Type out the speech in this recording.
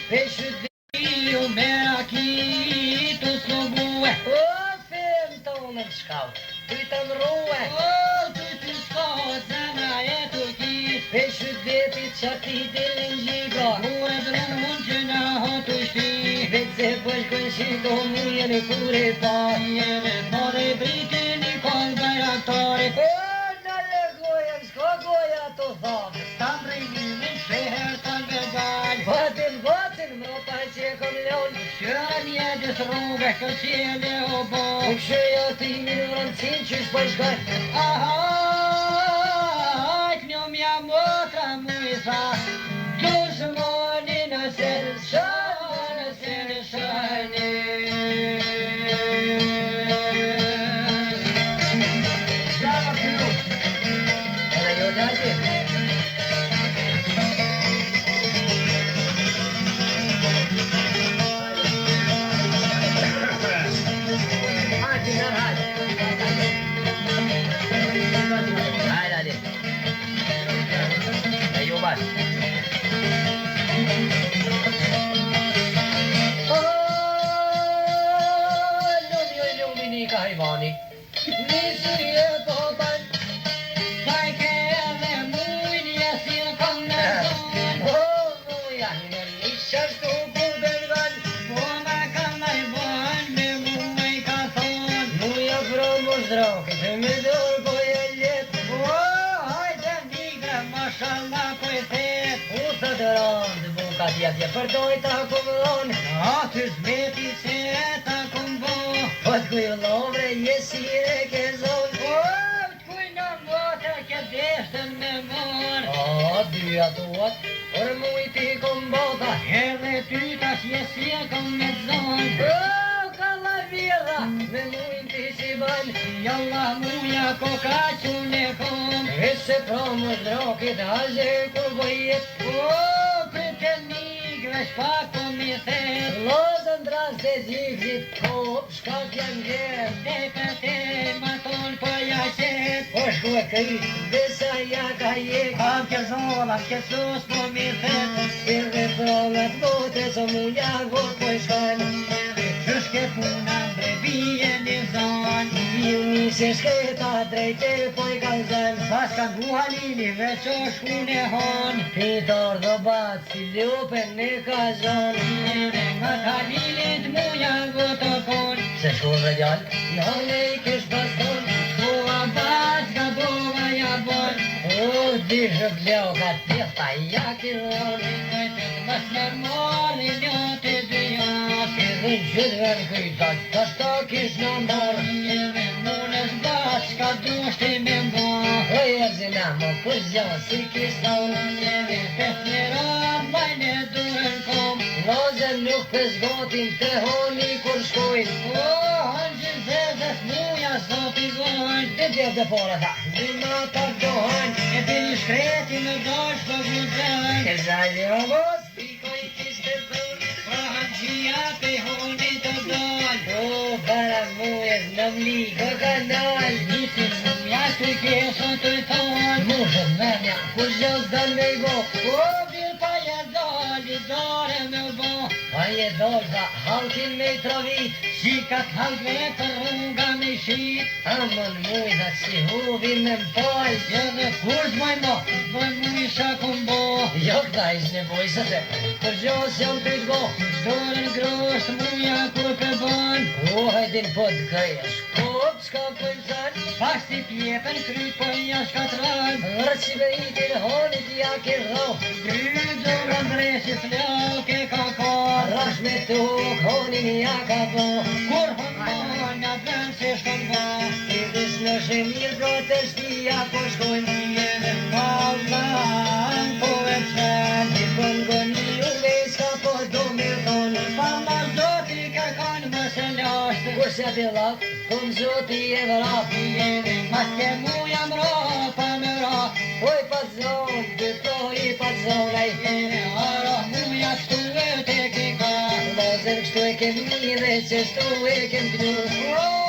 Peshë me raki të slogue. O, fem tonë të shkaut, ty të mruë. O, ty të shkaut, zemra e të ki. Peshë detit që ti dilin gjiga. Kure drunë që në hotu shti. Vetë se pëllkën shiko muje në kure pa. Jene pare britin i kol bajraktari. O, në lëgojem, s'ka goja të thamë. Ta mrejni në sheher të begal. Vatin, mropa që kom lon. Shëran jetës rrugë këtë qele o bo. Në këshëja ti një rëndësin që shpëjshkaj. Aha, kjo mja motra mu i tha. Dushmoni në sërë shani, në sërë shani. Slava këtu. Edhe jo dati. Hajvani Nisë e poban Kaj ke edhe mujnë jesin kom në zonë. O, muja në nishashtu ku belgan. Po me kam në i banë me muaj ka thonë. Muja pro mu zdroke të me dorë po e let. O, hajde nigre, mashallah po i thet. U të të randë buka tjatje për doj ta kumlon. Aty zmeti se ta kumbo. Po të kuj lovre jesi e ke zonë. O, t'kuj në motë ke deshtën me morë. O, dyja tuat, për mujti kom bota. Edhe ty tash jesi e kom me zonë. O, ka la vira, me mujti si ban. Jalla muja ko ka qune kom. E se pro mu zdrokit haze kur bëjet. O, për të nigre shpak po mi thet. Lozën dras të zikzit, kop shkak janë gjerë. Te për te ma ton po ja qet. Po shku e këjt, besa ja ka jek. Kam ke zola, ke sus po mi thet. Sirve prolat bote, so mu ja vot po i shkan. Qysh ke puna brebije një zonë. Ju nisi shketa drejte po i kan zën. Pas ka guhalini veç o shkune hon. Pitor do bat, si lupen në ka zonë. Nga kalilit muja goto kon. Se shku dhe gjallë, në i kish baston. Po a bat ka bova ja bon. O, dishë bleo ka tjesta, ja ki zonë. Mas me mori një të dyjat. Edhe në qytëve në këjtat, ta shta kish në mbarë. Edhe munës bat shka dushti me mbo. O jezina më kur zjo si kish zonë. Edhe peslerat bajne duhen kom. Lozën nuk pëzgotin të honi kur shkojnë. O, hanqin zezës muja zot i gojnë. Të tjef dhe pora tha, dhima ta dohan. E bini shkreti në dosh për guzën. E zali o mos, piko i kishte zonë. Pra hanqia pe honi të dollë. O, para mujes në mlikë kanal. Nisin muja të kesho të thonë. Mushën me mja, kur zjo s'dan me i bo. O, bir pa je dolli, dore me bo. Pa je dollë tha, halkin me i trovit. Shikat halkve për rruga me shit. Amon muj tha si huvi me m'pal. Jo dhe kur t'maj mo, boj mujsha kumbo. Jo këta ish nevoj se te, kur zjo s'jam të i t'bo. Dorën grosh muja kur pe bon. O, hajdin po t'këjesh, kop s'ka pëjtën. Pas t'i pjepen kryt po ja shkatran. Rëqive i t'il honit ja ki rro. Kryt dorën dresi s'leo ke ka kor. Rash me tuk honin ja ka bo. Kur hon nga dren se shkon bo. Tidis në shemir pro të shtia po shkojnë. Jeve fallan po e psen. I pëngoni u me s'ka po do me thonë. Pa ma zoti ka kanë më se lashtë. Kur se ati lak, kun zoti e vrap. Jeve mas ke muja mro pa me ra. Oj pa zonë, të toj pa zonaj. Jeve aro muja shtu e te kika. Lozër kështu e kem një dhe që shtu e kem këtu.